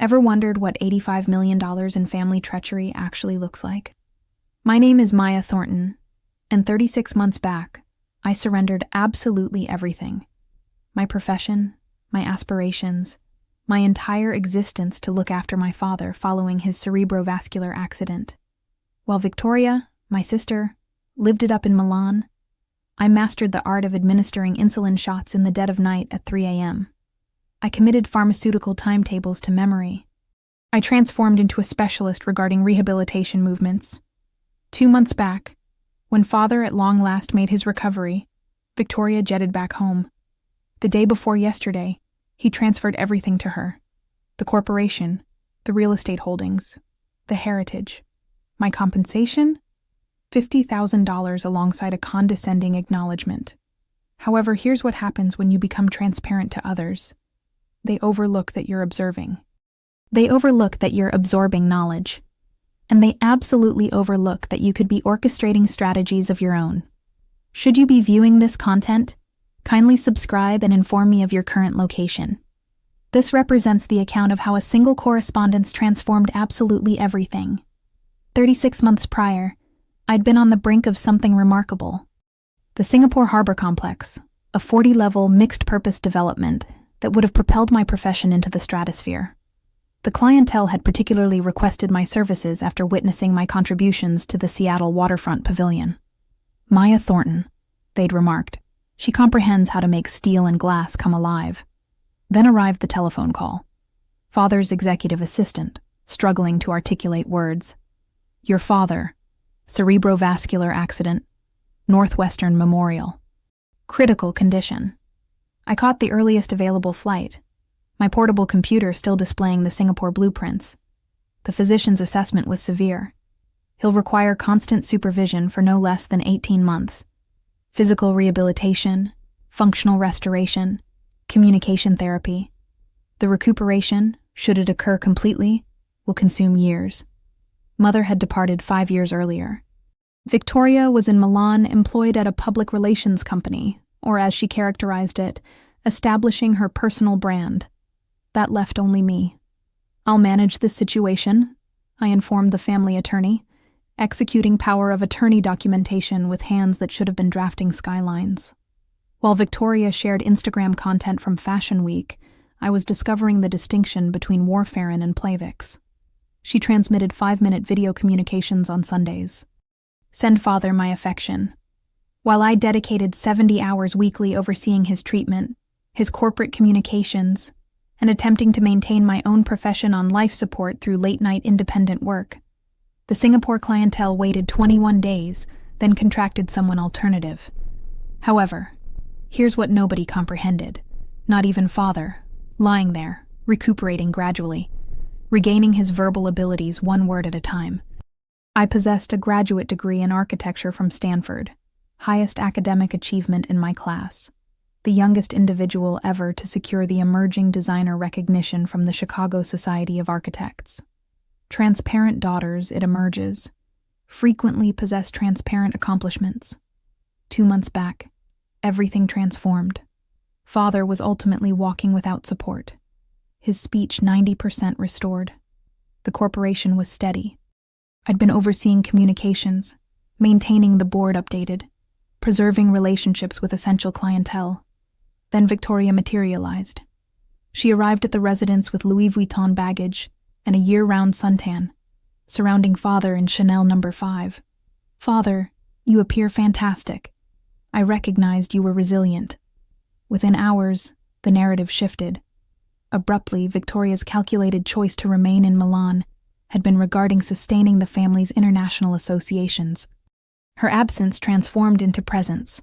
Ever wondered what $85 million in family treachery actually looks like? My name is Maya Thornton, and 36 months back, I surrendered absolutely everything. My profession, my aspirations, my entire existence to look after my father following his cerebrovascular accident. While Victoria, my sister, lived it up in Milan, I mastered the art of administering insulin shots in the dead of night at 3 a.m. I committed pharmaceutical timetables to memory. I transformed into a specialist regarding rehabilitation movements. 2 months back, when father at long last made his recovery, Victoria jetted back home. The day before yesterday, he transferred everything to her. The corporation, the real estate holdings, the heritage. My compensation? $50,000 alongside a condescending acknowledgement. However, here's what happens when you become transparent to others. They overlook that you're observing. They overlook that you're absorbing knowledge. And they absolutely overlook that you could be orchestrating strategies of your own. Should you be viewing this content, kindly subscribe and inform me of your current location. This represents the account of how a single correspondence transformed absolutely everything. 36 months prior, I'd been on the brink of something remarkable. The Singapore Harbor Complex, a 40-level mixed-purpose development that would have propelled my profession into the stratosphere. The clientele had particularly requested my services after witnessing my contributions to the Seattle waterfront pavilion. Maya Thornton, they'd remarked. She comprehends how to make steel and glass come alive. Then arrived the telephone call. Father's executive assistant, struggling to articulate words. Your father, cerebrovascular accident, Northwestern Memorial. Critical condition. I caught the earliest available flight, my portable computer still displaying the Singapore blueprints. The physician's assessment was severe. He'll require constant supervision for no less than 18 months. Physical rehabilitation, functional restoration, communication therapy. The recuperation, should it occur completely, will consume years. Mother had departed 5 years earlier. Victoria was in Milan employed at a public relations company, or as she characterized it, establishing her personal brand. That left only me. I'll manage this situation, I informed the family attorney, executing power of attorney documentation with hands that should have been drafting skylines. While Victoria shared Instagram content from Fashion Week, I was discovering the distinction between warfarin and Plavix. She transmitted 5-minute video communications on Sundays. Send father my affection. While I dedicated 70 hours weekly overseeing his treatment, his corporate communications, and attempting to maintain my own profession on life support through late-night independent work, the Singapore clientele waited 21 days, then contracted someone alternative. However, here's what nobody comprehended, not even father, lying there, recuperating gradually, regaining his verbal abilities one word at a time. I possessed a graduate degree in architecture from Stanford, highest academic achievement in my class, the youngest individual ever to secure the emerging designer recognition from the Chicago Society of Architects. Transparent daughters, it emerges, frequently possess transparent accomplishments. 2 months back, everything transformed. Father was ultimately walking without support, his speech 90% restored. The corporation was steady. I'd been overseeing communications, maintaining the board updated, preserving relationships with essential clientele. Then Victoria materialized. She arrived at the residence with Louis Vuitton baggage and a year-round suntan, surrounding father in Chanel No. 5. Father, you appear fantastic. I recognized you were resilient. Within hours, the narrative shifted. Abruptly, Victoria's calculated choice to remain in Milan had been regarding sustaining the family's international associations. Her absence transformed into presence.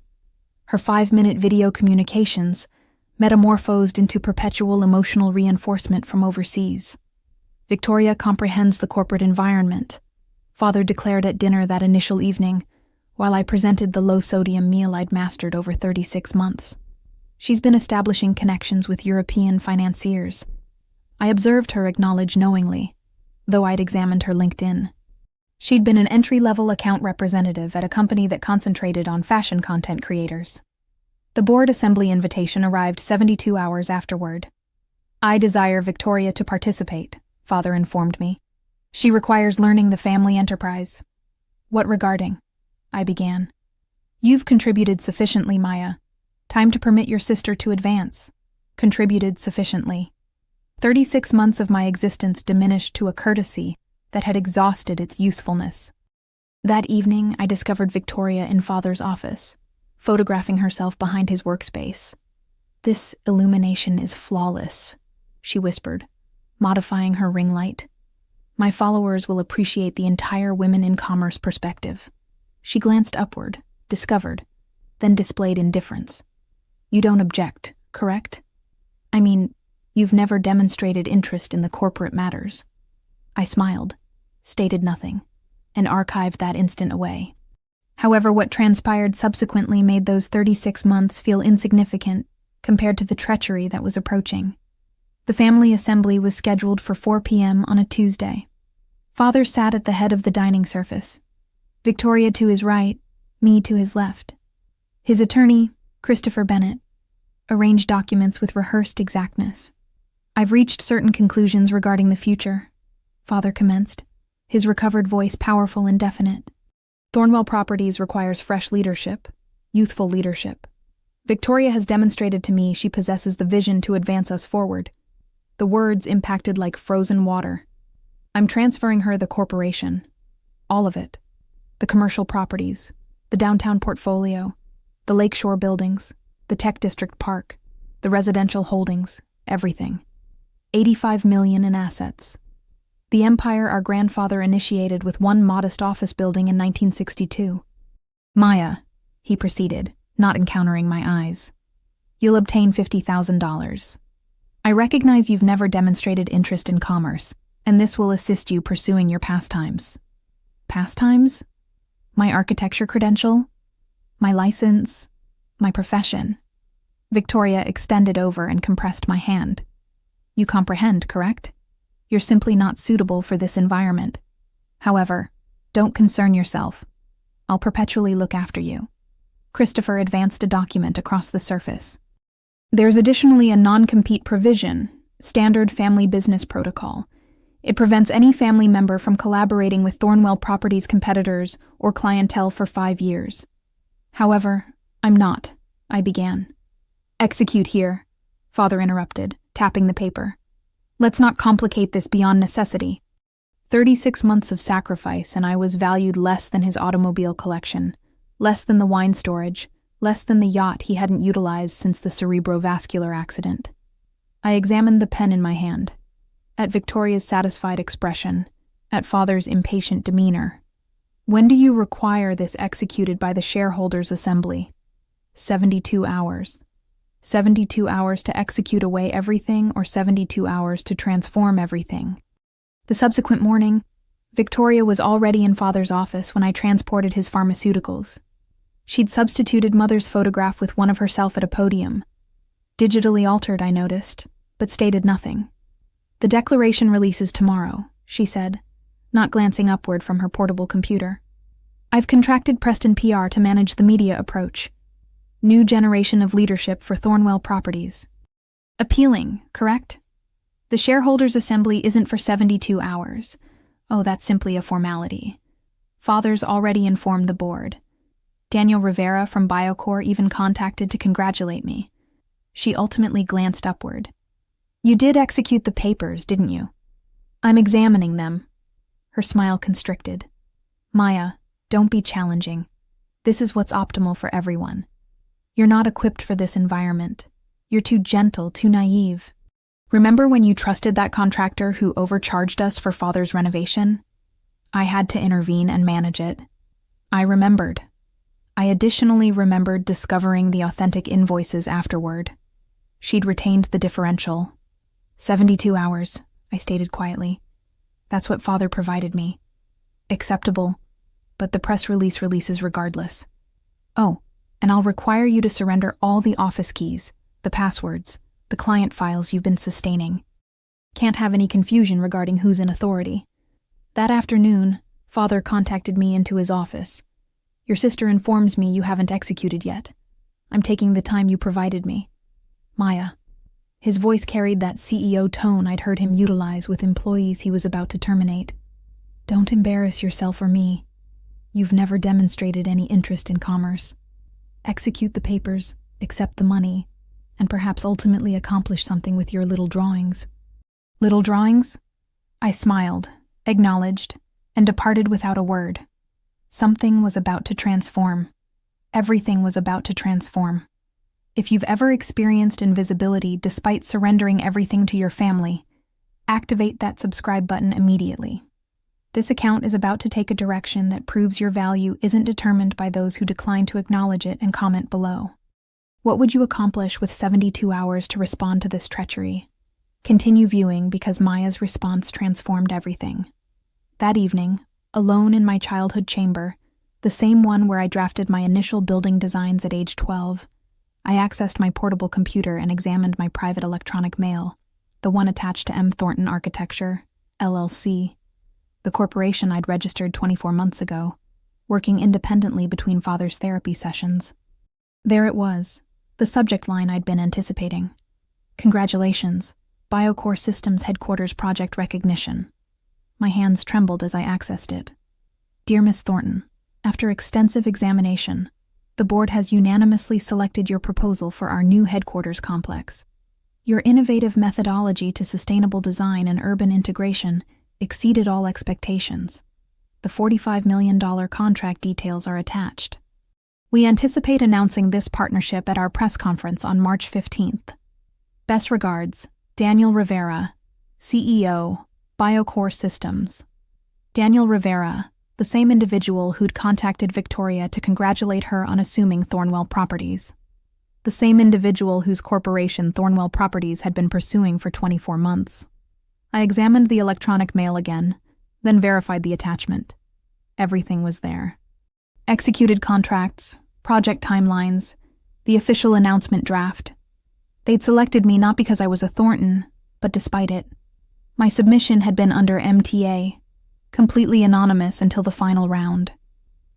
Her 5-minute video communications metamorphosed into perpetual emotional reinforcement from overseas. Victoria comprehends the corporate environment, father declared at dinner that initial evening, while I presented the low-sodium meal I'd mastered over 36 months. She's been establishing connections with European financiers. I observed her acknowledge knowingly, though I'd examined her LinkedIn. She'd been an entry-level account representative at a company that concentrated on fashion content creators. The board assembly invitation arrived 72 hours afterward. I desire Victoria to participate, Father informed me. She requires learning the family enterprise. What regarding? I began. You've contributed sufficiently, Maya. Time to permit your sister to advance. Contributed sufficiently. 36 months of my existence diminished to a courtesy that had exhausted its usefulness. That evening, I discovered Victoria in Father's office, photographing herself behind his workspace. This illumination is flawless, she whispered, modifying her ring light. My followers will appreciate the entire women in commerce perspective. She glanced upward, discovered, then displayed indifference. You don't object, correct? I mean, you've never demonstrated interest in the corporate matters. I smiled, stated nothing, and archived that instant away. However, what transpired subsequently made those 36 months feel insignificant compared to the treachery that was approaching. The family assembly was scheduled for 4 p.m. on a Tuesday. Father sat at the head of the dining surface. Victoria to his right, me to his left. His attorney, Christopher Bennett, arranged documents with rehearsed exactness. I've reached certain conclusions regarding the future, Father commenced, his recovered voice powerful and definite. Thornwell Properties requires fresh leadership, youthful leadership. Victoria has demonstrated to me she possesses the vision to advance us forward. The words impacted like frozen water. I'm transferring her the corporation. All of it. The commercial properties, the downtown portfolio, the lakeshore buildings, the tech district park, the residential holdings, everything. 85 million in assets. The empire our grandfather initiated with one modest office building in 1962. Maya, he proceeded, not encountering my eyes. You'll obtain $50,000. I recognize you've never demonstrated interest in commerce, and this will assist you pursuing your pastimes. Pastimes? My architecture credential? My license? My profession? Victoria extended over and compressed my hand. You comprehend, correct? You're simply not suitable for this environment. However, don't concern yourself. I'll perpetually look after you. Christopher advanced a document across the surface. There's additionally a non-compete provision, standard family business protocol. It prevents any family member from collaborating with Thornwell Properties competitors or clientele for 5 years. However, I'm not, I began. Execute here, Father interrupted, tapping the paper. Let's not complicate this beyond necessity. 36 months of sacrifice, and I was valued less than his automobile collection, less than the wine storage, less than the yacht he hadn't utilized since the cerebrovascular accident. I examined the pen in my hand, at Victoria's satisfied expression, at Father's impatient demeanor. When do you require this executed by the shareholders' assembly? 72 hours. 72 hours to execute away everything or 72 hours to transform everything. The subsequent morning, Victoria was already in Father's office when I transported his pharmaceuticals. She'd substituted Mother's photograph with one of herself at a podium. Digitally altered, I noticed, but stated nothing. The declaration releases tomorrow, she said, not glancing upward from her portable computer. I've contracted Preston PR to manage the media approach. New generation of leadership for Thornwell Properties. Appealing, correct? The shareholders' assembly isn't for 72 hours. Oh, that's simply a formality. Father's already informed the board. Daniel Rivera from Biocore even contacted to congratulate me. She ultimately glanced upward. You did execute the papers, didn't you? I'm examining them. Her smile constricted. Maya, don't be challenging. This is what's optimal for everyone. You're not equipped for this environment. You're too gentle, too naive. Remember when you trusted that contractor who overcharged us for Father's renovation? I had to intervene and manage it. I remembered. I additionally remembered discovering the authentic invoices afterward. She'd retained the differential. 72 hours, I stated quietly. That's what Father provided me. Acceptable, but the press release releases regardless. Oh, and I'll require you to surrender all the office keys, the passwords, the client files you've been sustaining. Can't have any confusion regarding who's in authority. That afternoon, Father contacted me into his office. Your sister informs me you haven't executed yet. I'm taking the time you provided me. Maya, His voice carried that CEO tone I'd heard him utilize with employees he was about to terminate. "Don't embarrass yourself or me. You've never demonstrated any interest in commerce. Execute the papers, accept the money, and perhaps ultimately accomplish something with your little drawings." Little drawings? I smiled, acknowledged, and departed without a word. Something was about to transform. Everything was about to transform. If you've ever experienced invisibility despite surrendering everything to your family, activate that subscribe button immediately. This account is about to take a direction that proves your value isn't determined by those who decline to acknowledge it and comment below. What would you accomplish with 72 hours to respond to this treachery? Continue viewing because Maya's response transformed everything. That evening, alone in my childhood chamber, the same one where I drafted my initial building designs at age 12, I accessed my portable computer and examined my private electronic mail, the one attached to M. Thornton Architecture, LLC, the corporation I'd registered 24 months ago, working independently between father's therapy sessions. There it was, the subject line I'd been anticipating. "Congratulations, BioCore Systems Headquarters Project Recognition." My hands trembled as I accessed it. "Dear Miss Thornton, after extensive examination, the board has unanimously selected your proposal for our new headquarters complex. Your innovative methodology to sustainable design and urban integration exceeded all expectations. The $45 million contract details are attached. We anticipate announcing this partnership at our press conference on March 15th. Best regards, Daniel Rivera, CEO, BioCore Systems." Daniel Rivera, the same individual who'd contacted Victoria to congratulate her on assuming Thornwell Properties. The same individual whose corporation Thornwell Properties had been pursuing for 24 months. I examined the electronic mail again, then verified the attachment. Everything was there. Executed contracts, project timelines, the official announcement draft. They'd selected me not because I was a Thornton, but despite it. My submission had been under MTA, completely anonymous until the final round.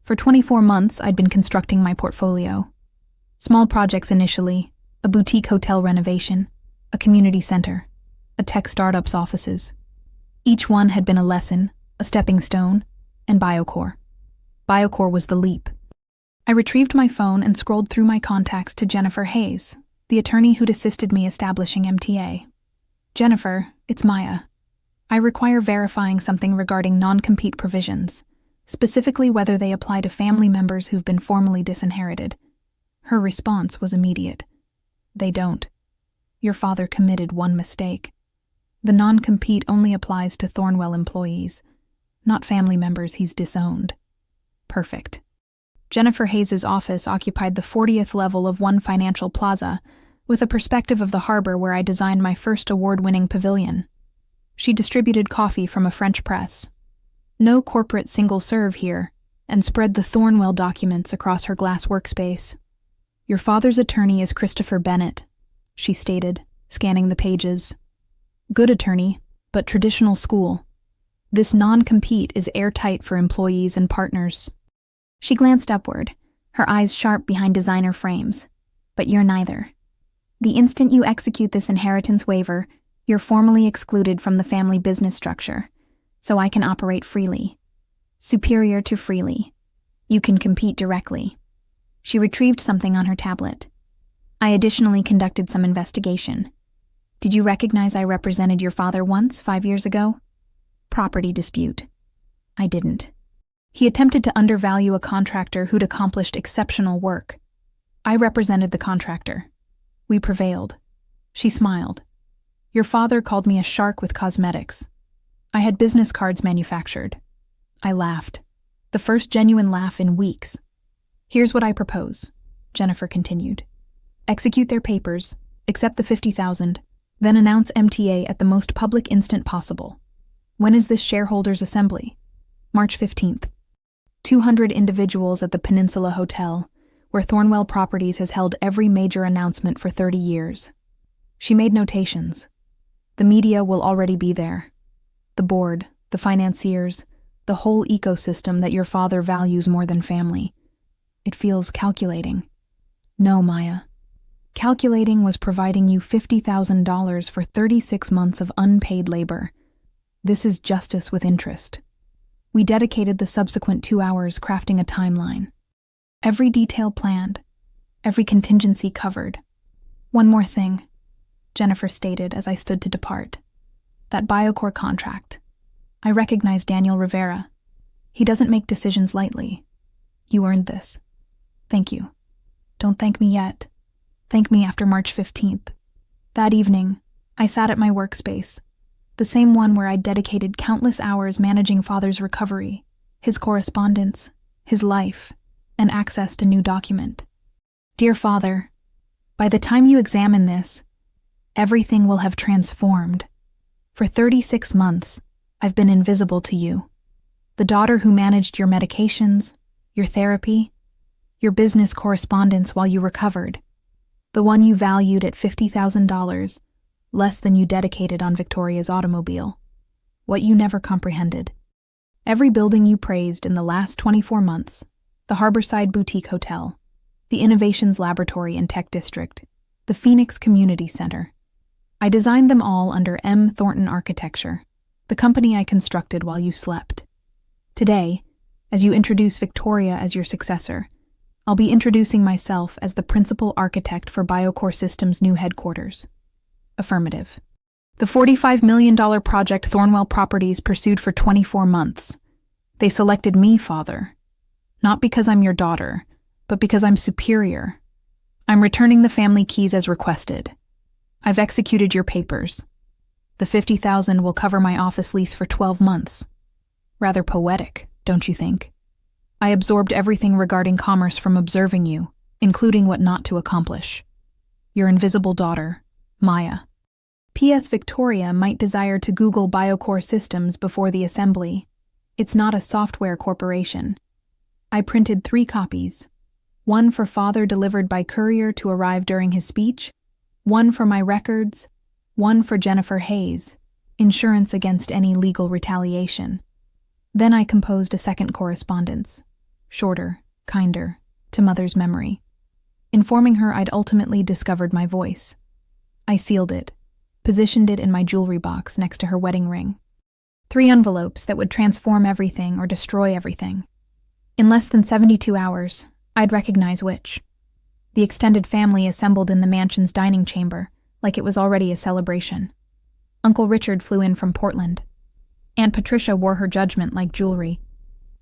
For 24 months, I'd been constructing my portfolio. Small projects initially, a boutique hotel renovation, a community center, a tech startup's offices. Each one had been a lesson, a stepping stone, and BioCore. BioCore was the leap. I retrieved my phone and scrolled through my contacts to Jennifer Hayes, the attorney who'd assisted me establishing MTA. "Jennifer, it's Maya. I require verifying something regarding non-compete provisions, specifically whether they apply to family members who've been formally disinherited." Her response was immediate. "They don't. Your father committed one mistake. The non-compete only applies to Thornwell employees, not family members he's disowned." Perfect. Jennifer Hayes' office occupied the 40th level of One Financial Plaza, with a perspective of the harbor where I designed my first award-winning pavilion. She distributed coffee from a French press. No corporate single-serve here, and spread the Thornwell documents across her glass workspace. "Your father's attorney is Christopher Bennett," she stated, scanning the pages. "Good attorney, but traditional school. This non-compete is airtight for employees and partners." She glanced upward, her eyes sharp behind designer frames. "But you're neither. The instant you execute this inheritance waiver, you're formally excluded from the family business structure, so I can operate freely. Superior to freely. You can compete directly." She retrieved something on her tablet. "I additionally conducted some investigation. Did you recognize I represented your father once, 5 years ago? Property dispute. I didn't. He attempted to undervalue a contractor who'd accomplished exceptional work. I represented the contractor. We prevailed." She smiled. "Your father called me a shark with cosmetics. I had business cards manufactured." I laughed. The first genuine laugh in weeks. "Here's what I propose," Jennifer continued. "Execute their papers, accept the $50,000, then announce MTA at the most public instant possible. When is this shareholders' assembly?" "March 15th. 200 individuals at the Peninsula Hotel, where Thornwell Properties has held every major announcement for 30 years. She made notations. The media will already be there. The board, the financiers, the whole ecosystem that your father values more than family. It feels calculating. No, Maya. Calculating was providing you $50,000 for 36 months of unpaid labor. This is justice with interest. We dedicated the subsequent 2 hours crafting a timeline. Every detail planned, every contingency covered. One more thing, Jennifer stated as I stood to depart. That Biocore contract. I recognize Daniel Rivera. He doesn't make decisions lightly. You earned this. Thank you. Don't thank me yet. Thank me after March 15th. That evening, I sat at my workspace, the same one where I'd dedicated countless hours managing Father's recovery, his correspondence, his life, and access to new document. Dear Father, by the time you examine this, everything will have transformed. For 36 months, I've been invisible to you. The daughter who managed your medications, your therapy, your business correspondence while you recovered. The one you valued at $50,000, less than you dedicated on Victoria's automobile. What you never comprehended. Every building you praised in the last 24 months, the Harborside Boutique Hotel, the Innovations Laboratory and Tech District, the Phoenix Community Center. I designed them all under M. Thornton Architecture, the company I constructed while you slept. Today, as you introduce Victoria as your successor, I'll be introducing myself as the principal architect for Biocore Systems' new headquarters. Affirmative. The $45 million project Thornwell Properties pursued for 24 months. They selected me, Father. Not because I'm your daughter, but because I'm superior. I'm returning the family keys as requested. I've executed your papers. The $50,000 will cover my office lease for 12 months. Rather poetic, don't you think? I absorbed everything regarding commerce from observing you, including what not to accomplish. Your invisible daughter, Maya. P.S. Victoria might desire to Google Biocore Systems before the assembly. It's not a software corporation. I printed 3 copies. One for Father delivered by courier to arrive during his speech, one for my records, one for Jennifer Hayes, insurance against any legal retaliation. Then I composed a second correspondence, shorter, kinder, to Mother's memory, informing her I'd ultimately discovered my voice. I sealed it, positioned it in my jewelry box next to her wedding ring. 3 envelopes that would transform everything or destroy everything. In less than 72 hours, I'd recognize which. The extended family assembled in the mansion's dining chamber, like it was already a celebration. Uncle Richard flew in from Portland. Aunt Patricia wore her judgment like jewelry.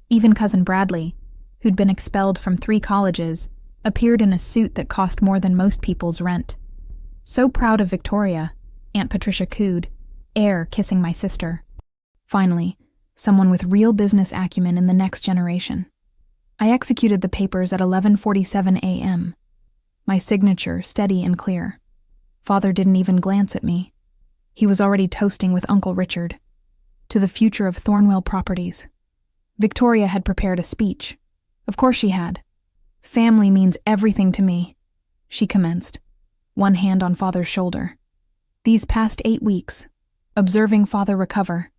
Even Cousin Bradley, who'd been expelled from 3 colleges, appeared in a suit that cost more than most people's rent. So proud of Victoria, Aunt Patricia cooed, air kissing my sister. Finally, someone with real business acumen in the next generation. I executed the papers at 11:47 a.m. My signature steady and clear. Father didn't even glance at me. He was already toasting with Uncle Richard. To the future of Thornwell Properties. Victoria had prepared a speech. Of course she had. Family means everything to me, she commenced, one hand on Father's shoulder. These past 8 weeks, observing Father recover,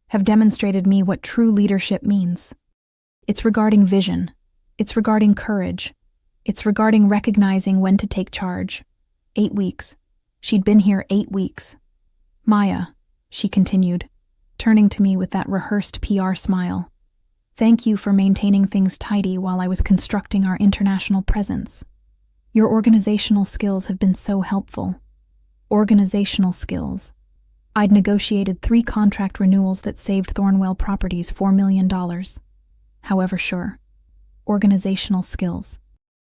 have demonstrated me what true leadership means. It's regarding vision. It's regarding courage. It's regarding recognizing when to take charge. 8 weeks. She'd been here 8 weeks. Maya, she continued, turning to me with that rehearsed PR smile. Thank you for maintaining things tidy while I was constructing our international presence. Your organizational skills have been so helpful. Organizational skills. I'd negotiated 3 contract renewals that saved Thornwell Properties $4 million. However, sure. Organizational skills.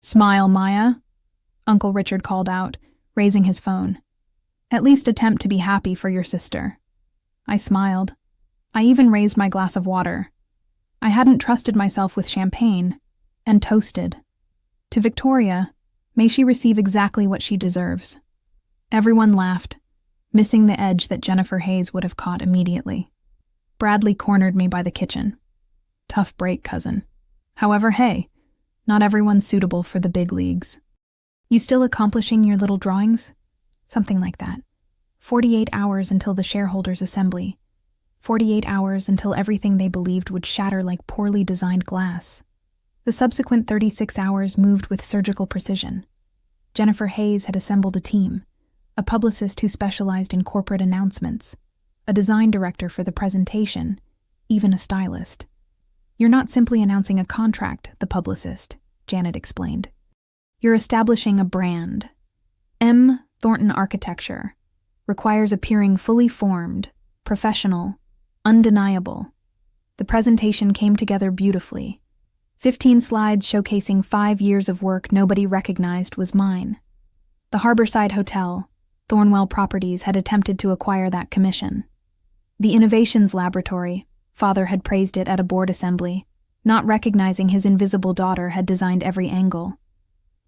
Smile, Maya, Uncle Richard called out, raising his phone. At least attempt to be happy for your sister. I smiled. I even raised my glass of water. I hadn't trusted myself with champagne, and toasted. To Victoria, may she receive exactly what she deserves. Everyone laughed, missing the edge that Jennifer Hayes would have caught immediately. Bradley cornered me by the kitchen. Tough break, cousin. However, hey, not everyone's suitable for the big leagues. You still accomplishing your little drawings? Something like that. 48 hours until the shareholders' assembly. 48 hours until everything they believed would shatter like poorly designed glass. The subsequent 36 hours moved with surgical precision. Jennifer Hayes had assembled a team, a publicist who specialized in corporate announcements, a design director for the presentation, even a stylist. "You're not simply announcing a contract," the publicist, Janet explained. "You're establishing a brand. M. Thornton Architecture requires appearing fully formed, professional, undeniable." The presentation came together beautifully. 15 slides showcasing 5 years of work nobody recognized was mine. The Harborside Hotel, Thornwell Properties, had attempted to acquire that commission. The Innovations Laboratory, Father had praised it at a board assembly, not recognizing his invisible daughter had designed every angle.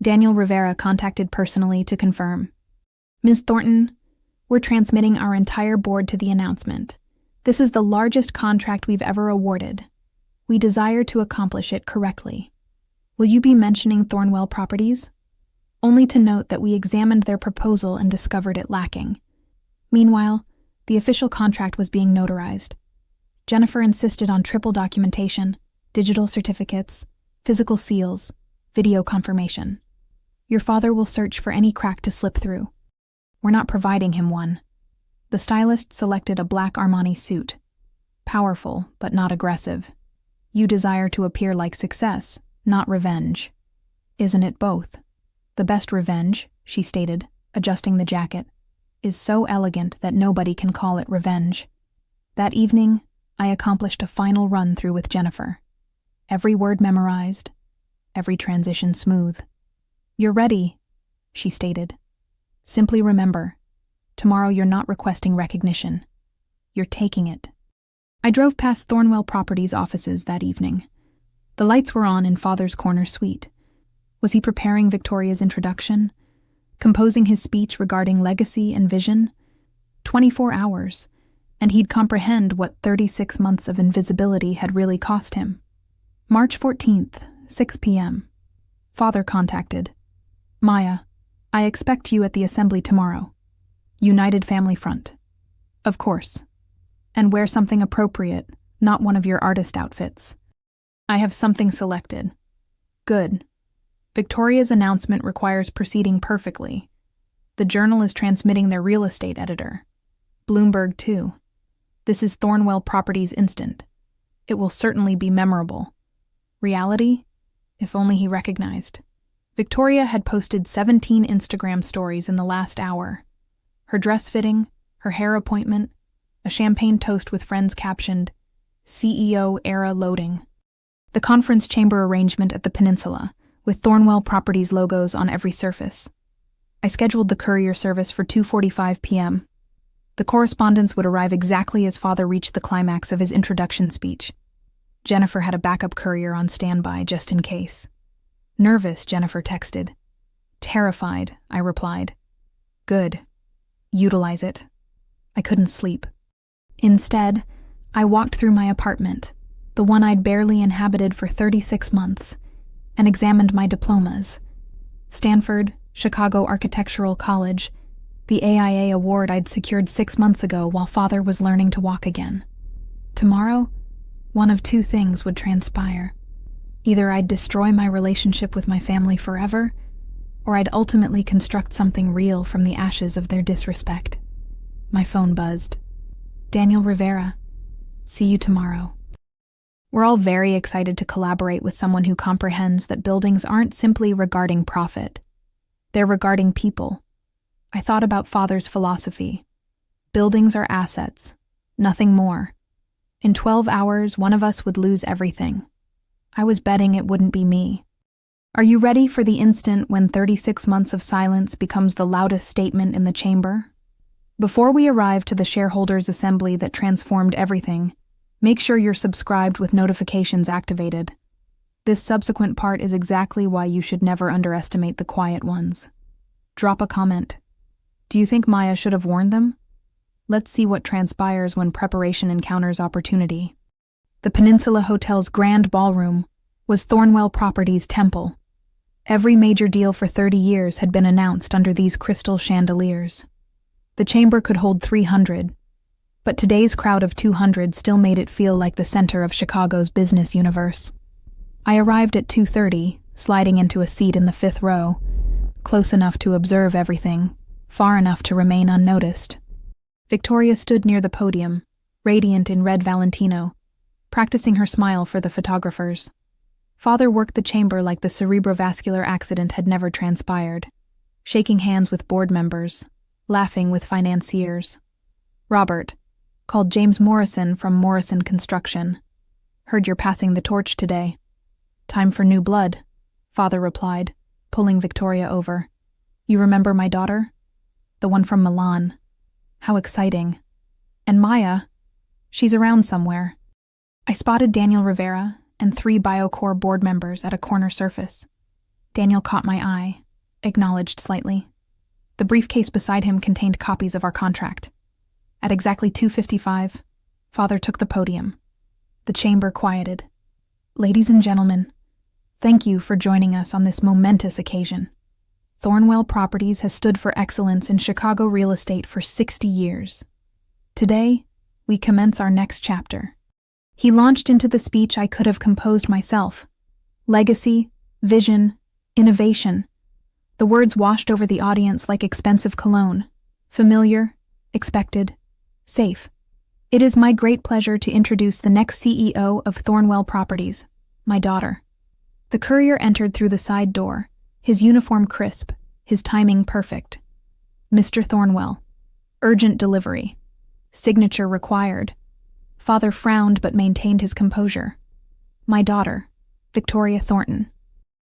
Daniel Rivera contacted personally to confirm. "Ms. Thornton, we're transmitting our entire board to the announcement. This is the largest contract we've ever awarded. We desire to accomplish it correctly. Will you be mentioning Thornwell Properties? Only to note that we examined their proposal and discovered it lacking." Meanwhile, the official contract was being notarized. Jennifer insisted on triple documentation, digital certificates, physical seals, video confirmation. "Your father will search for any crack to slip through. We're not providing him one." The stylist selected a black Armani suit. "Powerful, but not aggressive. You desire to appear like success, not revenge." "Isn't it both? The best revenge," she stated, adjusting the jacket, "is so elegant that nobody can call it revenge." That evening, I accomplished a final run-through with Jennifer. Every word memorized, every transition smooth. "You're ready," she stated. "Simply remember, tomorrow you're not requesting recognition. You're taking it." I drove past Thornwell Properties offices that evening. The lights were on in Father's corner suite. Was he preparing Victoria's introduction? Composing his speech regarding legacy and vision? 24 hours, and he'd comprehend what 36 months of invisibility had really cost him. March 14th, 6 p.m. Father contacted. "Maya, I expect you at the assembly tomorrow. United Family Front." "Of course. And wear something appropriate, not one of your artist outfits." "I have something selected." "Good. Victoria's announcement requires proceeding perfectly. The Journal is transmitting their real estate editor. Bloomberg, too. This is Thornwell Properties Instant. It will certainly be memorable. Reality? If only he recognized. Victoria had posted 17 Instagram stories in the last hour. Her dress fitting, her hair appointment, a champagne toast with friends captioned, "CEO era loading." The conference chamber arrangement at the Peninsula, with Thornwell Properties logos on every surface. I scheduled the courier service for 2:45 p.m. The correspondence would arrive exactly as Father reached the climax of his introduction speech. Jennifer had a backup courier on standby just in case. "Nervous," Jennifer texted. "Terrified," I replied. "Good. Utilize it." I couldn't sleep. Instead, I walked through my apartment, the one I'd barely inhabited for 36 months, and examined my diplomas. Stanford, Chicago Architectural College, the AIA award I'd secured 6 months ago while Father was learning to walk again. Tomorrow, one of two things would transpire. Either I'd destroy my relationship with my family forever, or I'd ultimately construct something real from the ashes of their disrespect. My phone buzzed. "Daniel Rivera, see you tomorrow." We're all very excited to collaborate with someone who comprehends that buildings aren't simply regarding profit. They're regarding people. I thought about Father's philosophy. Buildings are assets, nothing more. In 12 hours, one of us would lose everything. I was betting it wouldn't be me. Are you ready for the instant when 36 months of silence becomes the loudest statement in the chamber? Before we arrive to the shareholders' assembly that transformed everything, make sure you're subscribed with notifications activated. This subsequent part is exactly why you should never underestimate the quiet ones. Drop a comment. Do you think Maya should have warned them? Let's see what transpires when preparation encounters opportunity. The Peninsula Hotel's grand ballroom was Thornwell Properties' temple. Every major deal for 30 years had been announced under these crystal chandeliers. The chamber could hold 300, but today's crowd of 200 still made it feel like the center of Chicago's business universe. I arrived at 2:30, sliding into a seat in the 5th row, close enough to observe everything, far enough to remain unnoticed. Victoria stood near the podium, radiant in red Valentino, practicing her smile for the photographers. Father worked the chamber like the cerebrovascular accident had never transpired, shaking hands with board members, laughing with financiers. Robert, called James Morrison from Morrison Construction. Heard you're passing the torch today. Time for new blood, Father replied, pulling Victoria over. You remember my daughter? The one from Milan. How exciting. And Maya, she's around somewhere. I spotted Daniel Rivera and 3 BioCore board members at a corner surface. Daniel caught my eye, acknowledged slightly. The briefcase beside him contained copies of our contract. At exactly 2:55, Father took the podium. The chamber quieted. Ladies and gentlemen, thank you for joining us on this momentous occasion. Thornwell Properties has stood for excellence in Chicago real estate for 60 years. Today, we commence our next chapter. He launched into the speech I could have composed myself. Legacy, vision, innovation. The words washed over the audience like expensive cologne. Familiar, expected, safe. It is my great pleasure to introduce the next CEO of Thornwell Properties, my daughter. The courier entered through the side door, his uniform crisp, his timing perfect. Mr. Thornwell. Urgent delivery. Signature required. Father frowned but maintained his composure. My daughter, Victoria Thornton.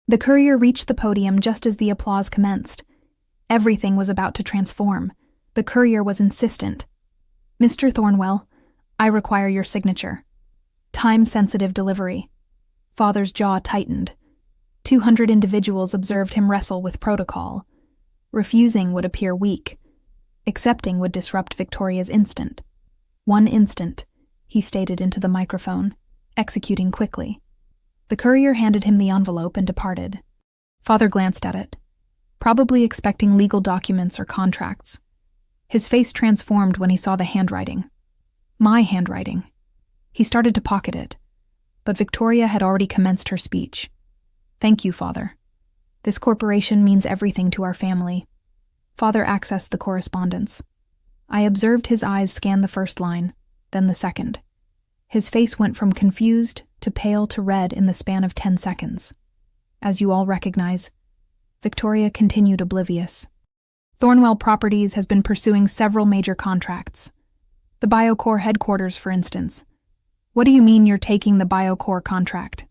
The courier reached the podium just as the applause commenced. Everything was about to transform. The courier was insistent. Mr. Thornwell, I require your signature. Time-sensitive delivery. Father's jaw tightened. 200 individuals observed him wrestle with protocol. Refusing would appear weak. Accepting would disrupt Victoria's instant. 1 instant, he stated into the microphone, executing quickly. The courier handed him the envelope and departed. Father glanced at it, probably expecting legal documents or contracts. His face transformed when he saw the handwriting. My handwriting. He started to pocket it, but Victoria had already commenced her speech. Thank you, Father. This corporation means everything to our family. Father accessed the correspondence. I observed his eyes scan the first line, then the second. His face went from confused to pale to red in the span of 10 seconds. As you all recognize, Victoria continued oblivious. Thornwell Properties has been pursuing several major contracts. The BioCore headquarters, for instance. What do you mean you're taking the BioCore contract?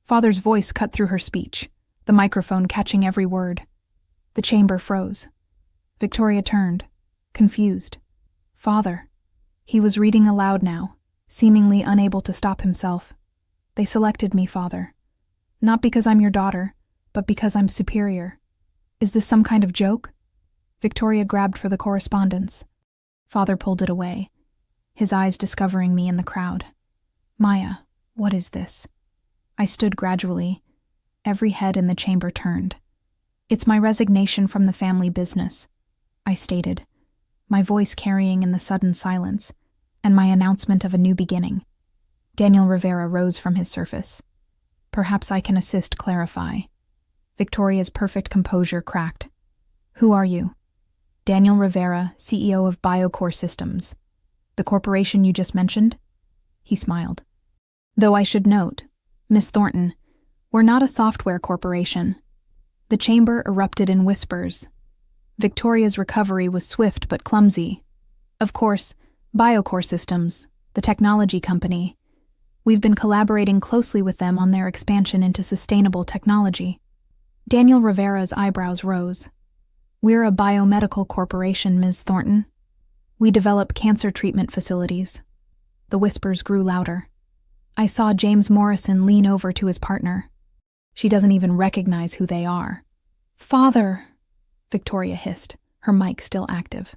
Father's voice cut through her speech, the microphone catching every word. The chamber froze. Victoria turned, confused. Father. He was reading aloud now, seemingly unable to stop himself. They selected me, Father. Not because I'm your daughter, but because I'm superior. Is this some kind of joke? Victoria grabbed for the correspondence. Father pulled it away, his eyes discovering me in the crowd. Maya, what is this? I stood gradually. Every head in the chamber turned. It's my resignation from the family business, I stated, my voice carrying in the sudden silence, and my announcement of a new beginning. Daniel Rivera rose from his surface. Perhaps I can assist clarify. Victoria's perfect composure cracked. Who are you? Daniel Rivera, CEO of BioCore Systems. The corporation you just mentioned? He smiled. Though I should note, Miss Thornton, we're not a software corporation. The chamber erupted in whispers. Victoria's recovery was swift but clumsy. Of course, BioCore Systems, the technology company. We've been collaborating closely with them on their expansion into sustainable technology. Daniel Rivera's eyebrows rose. We're a biomedical corporation, Ms. Thornton. We develop cancer treatment facilities. The whispers grew louder. I saw James Morrison lean over to his partner. She doesn't even recognize who they are. Father, Victoria hissed, her mic still active.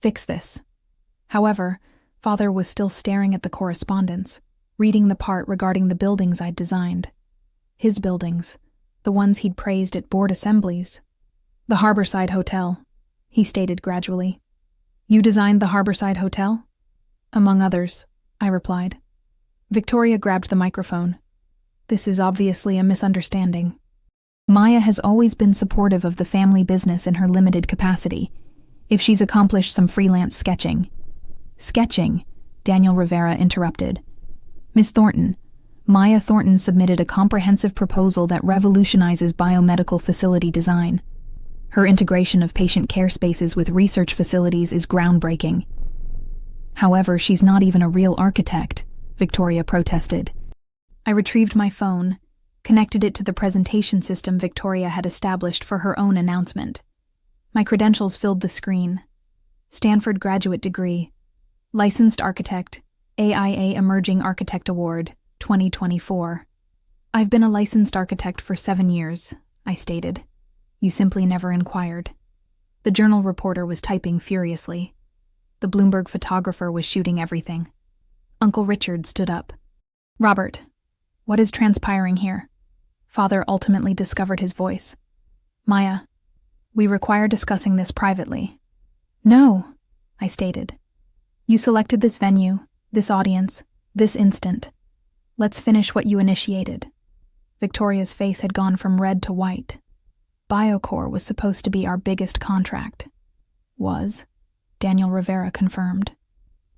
Fix this. However, Father was still staring at the correspondence, reading the part regarding the buildings I'd designed. His buildings, the ones he'd praised at board assemblies. The Harborside Hotel, he stated gradually. You designed the Harborside Hotel? Among others, I replied. Victoria grabbed the microphone. This is obviously a misunderstanding. Maya has always been supportive of the family business in her limited capacity, if she's accomplished some freelance sketching. Sketching, Daniel Rivera interrupted. Miss Thornton, Maya Thornton submitted a comprehensive proposal that revolutionizes biomedical facility design. Her integration of patient care spaces with research facilities is groundbreaking. However, she's not even a real architect, Victoria protested. I retrieved my phone, connected it to the presentation system Victoria had established for her own announcement. My credentials filled the screen. Stanford graduate degree, licensed architect, AIA Emerging Architect Award, 2024. I've been a licensed architect for 7 years, I stated. You simply never inquired. The journal reporter was typing furiously. The Bloomberg photographer was shooting everything. Uncle Richard stood up. Robert, what is transpiring here? Father ultimately discovered his voice. Maya, we require discussing this privately. No, I stated. You selected this venue, this audience, this instant. Let's finish what you initiated. Victoria's face had gone from red to white. BioCore was supposed to be our biggest contract. Was, Daniel Rivera confirmed.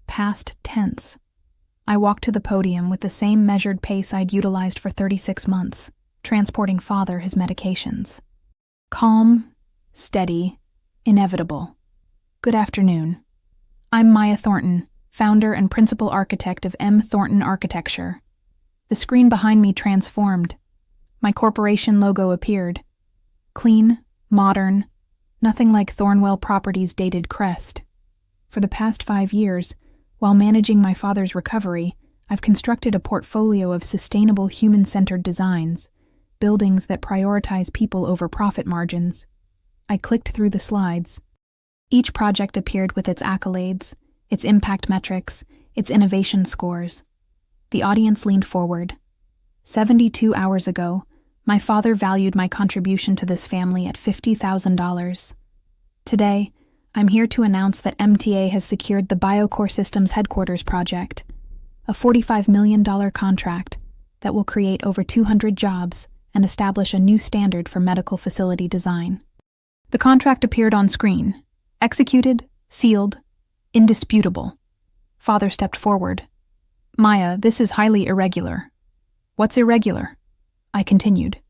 Past tense. I walked to the podium with the same measured pace I'd utilized for 36 months, transporting Father his medications. Calm, steady, inevitable. Good afternoon. I'm Maya Thornton, founder and principal architect of M. Thornton Architecture. The screen behind me transformed. My corporation logo appeared. Clean, modern, nothing like Thornwell Properties' dated crest. For the past 5 years, while managing my father's recovery, I've constructed a portfolio of sustainable human-centered designs, buildings that prioritize people over profit margins. I clicked through the slides. Each project appeared with its accolades, its impact metrics, its innovation scores. The audience leaned forward. 72 hours ago, my father valued my contribution to this family at $50,000. Today, I'm here to announce that MTA has secured the BioCore Systems headquarters project, a $45 million contract that will create over 200 jobs and establish a new standard for medical facility design. The contract appeared on screen. Executed, sealed, indisputable. Father stepped forward. Maya, this is highly irregular. What's irregular? I continued,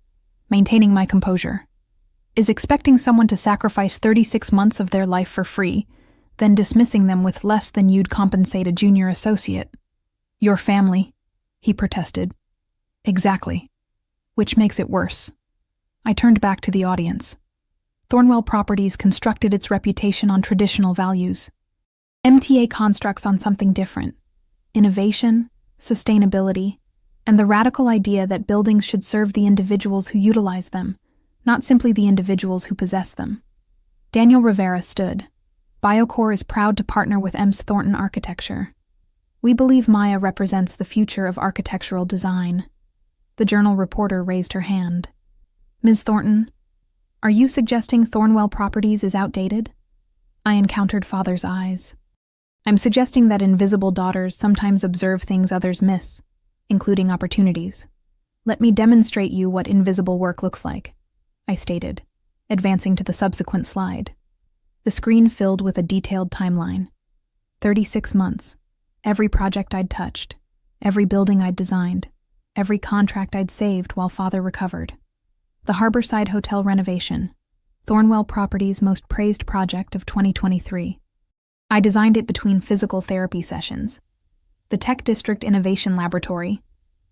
maintaining my composure. Is expecting someone to sacrifice 36 months of their life for free, then dismissing them with less than you'd compensate a junior associate. Your family, he protested. Exactly. Which makes it worse. I turned back to the audience. Thornwell Properties constructed its reputation on traditional values. MTA constructs on something different. Innovation, sustainability, and the radical idea that buildings should serve the individuals who utilize them, not simply the individuals who possess them. Daniel Rivera stood. BioCore is proud to partner with M. Thornton Architecture. We believe Maya represents the future of architectural design. The journal reporter raised her hand. Ms. Thornton, are you suggesting Thornwell Properties is outdated? I encountered Father's eyes. I'm suggesting that invisible daughters sometimes observe things others miss, including opportunities. Let me demonstrate you what invisible work looks like, I stated, advancing to the subsequent slide. The screen filled with a detailed timeline. 36 months. Every project I'd touched, every building I'd designed, every contract I'd saved while Father recovered. The Harborside Hotel renovation, Thornwell Properties' most praised project of 2023. I designed it between physical therapy sessions. The Tech District Innovation Laboratory,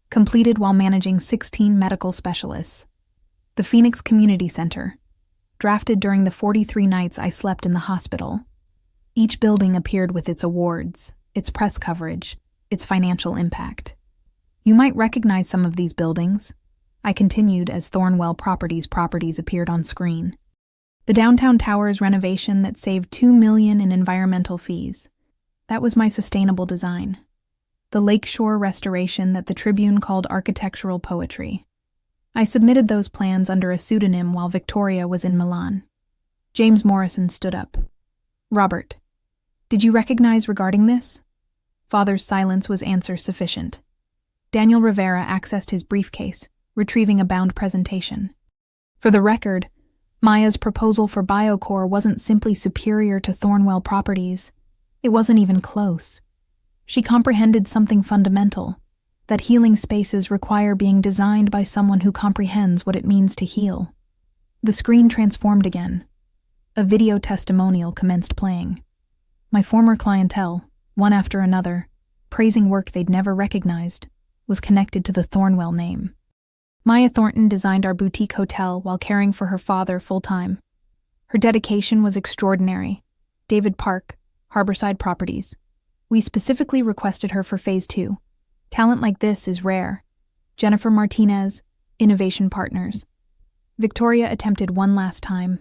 completed while managing 16 medical specialists. The Phoenix Community Center, drafted during the 43 nights I slept in the hospital. Each building appeared with its awards, its press coverage, its financial impact. You might recognize some of these buildings, I continued as Thornwell Properties appeared on screen. The downtown towers renovation that saved $2 million in environmental fees. That was my sustainable design. The lakeshore restoration that the Tribune called architectural poetry. I submitted those plans under a pseudonym while Victoria was in Milan. James Morrison stood up. Robert, did you recognize regarding this? Father's silence was answer sufficient. Daniel Rivera accessed his briefcase, retrieving a bound presentation. For the record, Maya's proposal for Biocore wasn't simply superior to Thornwell Properties. It wasn't even close. She comprehended something fundamental, that healing spaces require being designed by someone who comprehends what it means to heal. The screen transformed again. A video testimonial commenced playing. My former clientele, one after another, praising work they'd never recognized, was connected to the Thornwell name. Maya Thornton designed our boutique hotel while caring for her father full-time. Her dedication was extraordinary. David Park, Harborside Properties. We specifically requested her for Phase 2. Talent like this is rare. Jennifer Martinez, Innovation Partners. Victoria attempted one last time.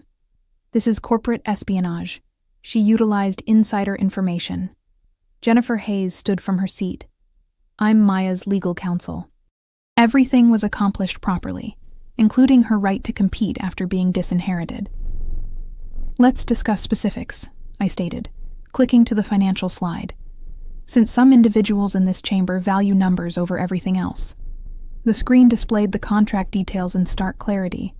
This is corporate espionage. She utilized insider information. Jennifer Hayes stood from her seat. I'm Maya's legal counsel. Everything was accomplished properly, including her right to compete after being disinherited. Let's discuss specifics, I stated, clicking to the financial slide. Since some individuals in this chamber value numbers over everything else. The screen displayed the contract details in stark clarity.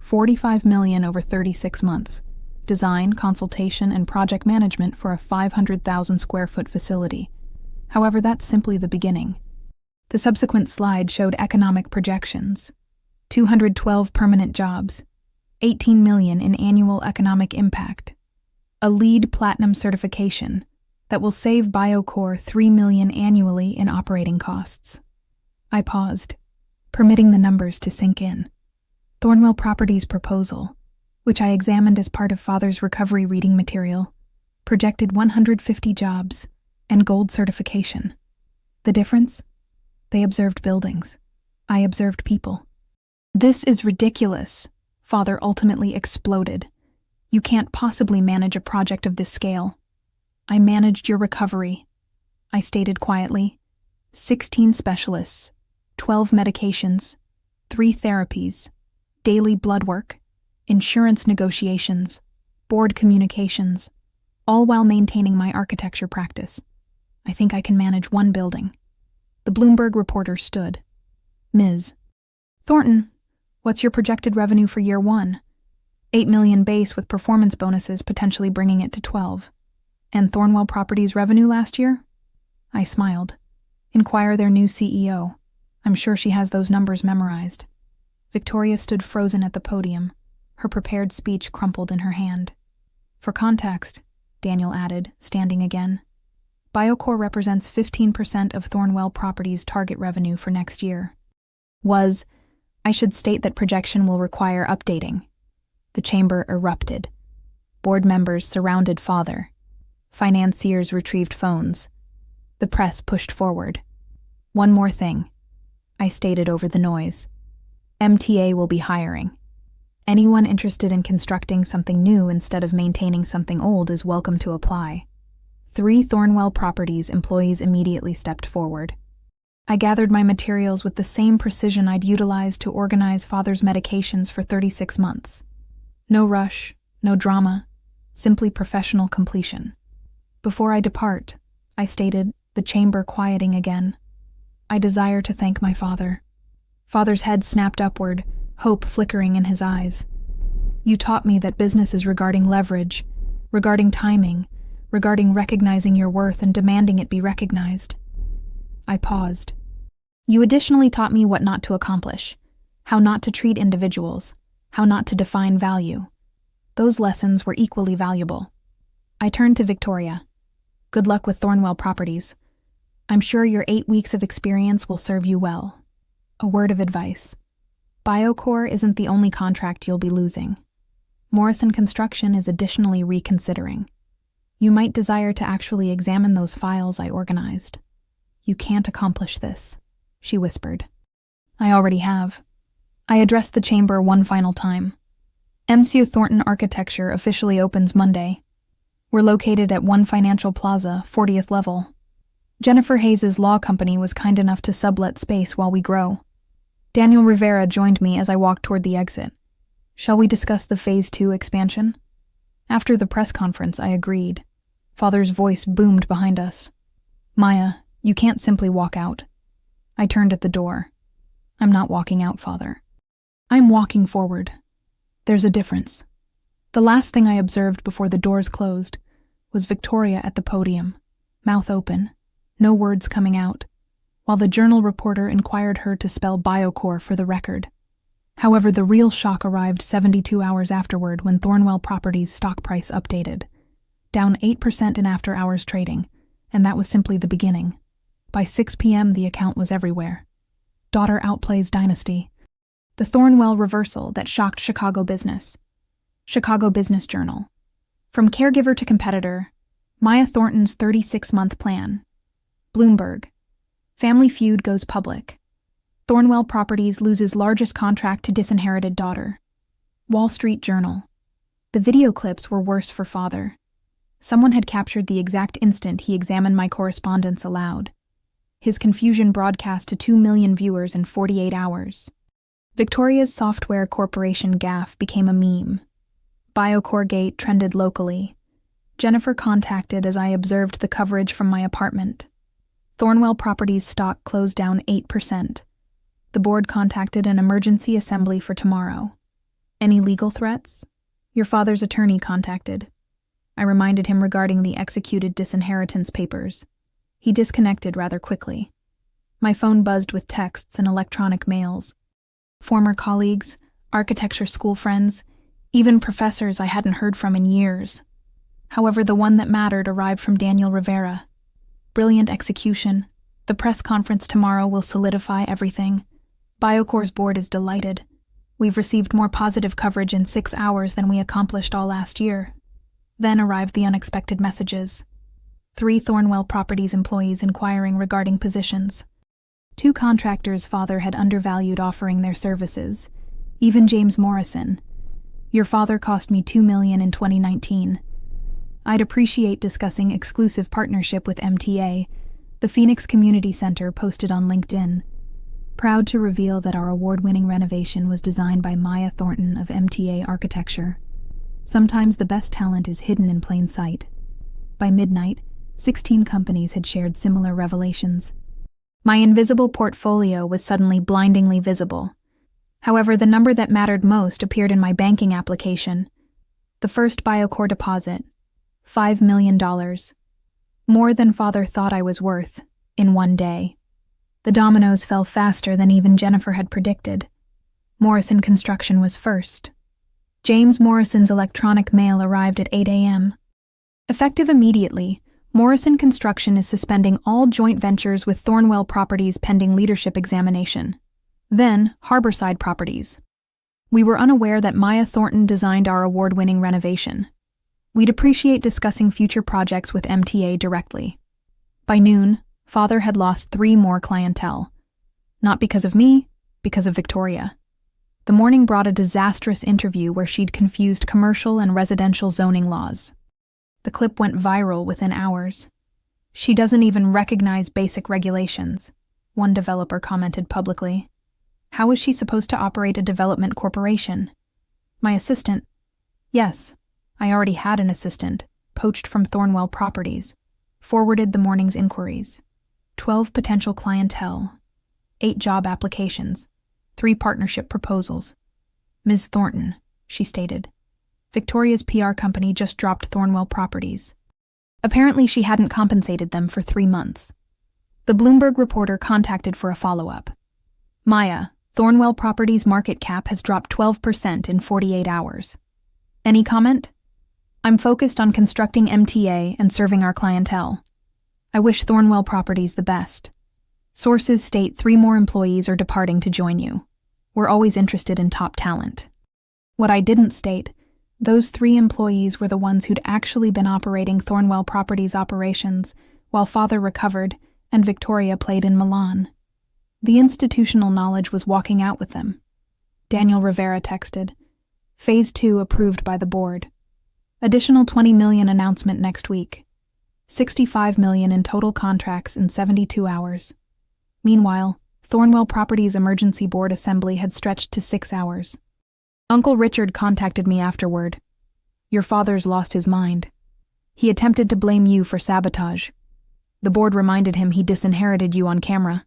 $45 million over 36 months. Design, consultation, and project management for a 500,000 square foot facility. However, that's simply the beginning. The subsequent slide showed economic projections. 212 permanent jobs. 18 million in annual economic impact. A LEED Platinum certification that will save Biocore $3 million annually in operating costs. I paused, permitting the numbers to sink in. Thornwell Properties' proposal, which I examined as part of Father's recovery reading material, projected 150 jobs and gold certification. The difference? They observed buildings. I observed people. This is ridiculous, Father ultimately exploded. You can't possibly manage a project of this scale. I managed your recovery, I stated quietly. 16 specialists, 12 medications, 3 therapies, daily blood work, insurance negotiations, board communications, all while maintaining my architecture practice. I think I can manage one building. The Bloomberg reporter stood. Ms. Thornton, what's your projected revenue for year 1? 8 million base with performance bonuses potentially bringing it to 12. And Thornwell Properties' revenue last year? I smiled. Inquire their new CEO. I'm sure she has those numbers memorized. Victoria stood frozen at the podium. Her prepared speech crumpled in her hand. For context, Daniel added, standing again, Biocore represents 15% of Thornwell Properties' target revenue for next year. I should state that projection will require updating. The chamber erupted. Board members surrounded Father. Financiers retrieved phones. The press pushed forward. One more thing, I stated over the noise. MTA will be hiring. Anyone interested in constructing something new instead of maintaining something old is welcome to apply. 3 Thornwell Properties employees immediately stepped forward. I gathered my materials with the same precision I'd utilized to organize Father's medications for 36 months. No rush, no drama, simply professional completion. Before I depart, I stated, the chamber quieting again, I desire to thank my father. Father's head snapped upward, hope flickering in his eyes. You taught me that business is regarding leverage, regarding timing, regarding recognizing your worth and demanding it be recognized. I paused. You additionally taught me what not to accomplish, how not to treat individuals, how not to define value. Those lessons were equally valuable. I turned to Victoria. Good luck with Thornwell Properties. I'm sure your 8 weeks of experience will serve you well. A word of advice. Biocore isn't the only contract you'll be losing. Morrison Construction is additionally reconsidering. You might desire to actually examine those files I organized. You can't accomplish this, she whispered. I already have. I addressed the chamber one final time. Monsieur Thornton Architecture officially opens Monday. We're located at 1 Financial Plaza, 40th level. Jennifer Hayes' law company was kind enough to sublet space while we grow. Daniel Rivera joined me as I walked toward the exit. Shall we discuss the Phase 2 expansion? After the press conference, I agreed. Father's voice boomed behind us. Maya, you can't simply walk out. I turned at the door. I'm not walking out, Father. I'm walking forward. There's a difference. The last thing I observed before the doors closed was Victoria at the podium, mouth open, no words coming out, while the journal reporter inquired her to spell Biocore for the record. However, the real shock arrived 72 hours afterward when Thornwell Properties' stock price updated, down 8% in after-hours trading, and that was simply the beginning. By 6 p.m., the account was everywhere. Daughter outplays dynasty. The Thornwell reversal that shocked Chicago business. Chicago Business Journal. From caregiver to competitor, Maya Thornton's 36-month plan. Bloomberg. Family feud goes public. Thornwell Properties loses largest contract to disinherited daughter. Wall Street Journal. The video clips were worse for father. Someone had captured the exact instant he examined my correspondence aloud. His confusion broadcast to 2 million viewers in 48 hours. Victoria's Software Corporation gaffe became a meme. Biocore Gate trended locally. Jennifer contacted as I observed the coverage from my apartment. Thornwell Properties stock closed down 8%. The board contacted an emergency assembly for tomorrow. Any legal threats? Your father's attorney contacted. I reminded him regarding the executed disinheritance papers. He disconnected rather quickly. My phone buzzed with texts and electronic mails. Former colleagues, architecture school friends, even professors I hadn't heard from in years. However, the one that mattered arrived from Daniel Rivera. Brilliant execution. The press conference tomorrow will solidify everything. Biocore's board is delighted. We've received more positive coverage in 6 hours than we accomplished all last year. Then arrived the unexpected messages. 3 Thornwell Properties employees inquiring regarding positions. 2 contractors father had undervalued offering their services. Even James Morrison. Your father cost me $2 million in 2019. I'd appreciate discussing exclusive partnership with MTA, the Phoenix Community Center posted on LinkedIn. Proud to reveal that our award-winning renovation was designed by Maya Thornton of MTA Architecture. Sometimes the best talent is hidden in plain sight. By midnight, 16 companies had shared similar revelations. My invisible portfolio was suddenly blindingly visible. However, the number that mattered most appeared in my banking application. The first Biocore deposit. $5 million. More than father thought I was worth, in one day. The dominoes fell faster than even Jennifer had predicted. Morrison Construction was first. James Morrison's electronic mail arrived at 8 a.m. Effective immediately, Morrison Construction is suspending all joint ventures with Thornwell Properties pending leadership examination. Then, Harborside Properties. We were unaware that Maya Thornton designed our award-winning renovation. We'd appreciate discussing future projects with MTA directly. By noon, father had lost 3 more clientele. Not because of me, because of Victoria. The morning brought a disastrous interview where she'd confused commercial and residential zoning laws. The clip went viral within hours. She doesn't even recognize basic regulations, one developer commented publicly. How is she supposed to operate a development corporation? My assistant? Yes, I already had an assistant, poached from Thornwell Properties, forwarded the morning's inquiries. 12 potential clientele, 8 job applications, 3 partnership proposals. Ms. Thornton, she stated. Victoria's PR company just dropped Thornwell Properties. Apparently she hadn't compensated them for 3 months. The Bloomberg reporter contacted for a follow-up. Maya, Thornwell Properties' market cap has dropped 12% in 48 hours. Any comment? I'm focused on constructing MTA and serving our clientele. I wish Thornwell Properties the best. Sources state 3 more employees are departing to join you. We're always interested in top talent. What I didn't state, those 3 employees were the ones who'd actually been operating Thornwell Properties operations while father recovered and Victoria played in Milan. The institutional knowledge was walking out with them. Daniel Rivera texted. Phase 2 approved by the board. Additional $20 million announcement next week. $65 million in total contracts in 72 hours. Meanwhile, Thornwell Properties Emergency Board Assembly had stretched to 6 hours. Uncle Richard contacted me afterward. Your father's lost his mind. He attempted to blame you for sabotage. The board reminded him he disinherited you on camera.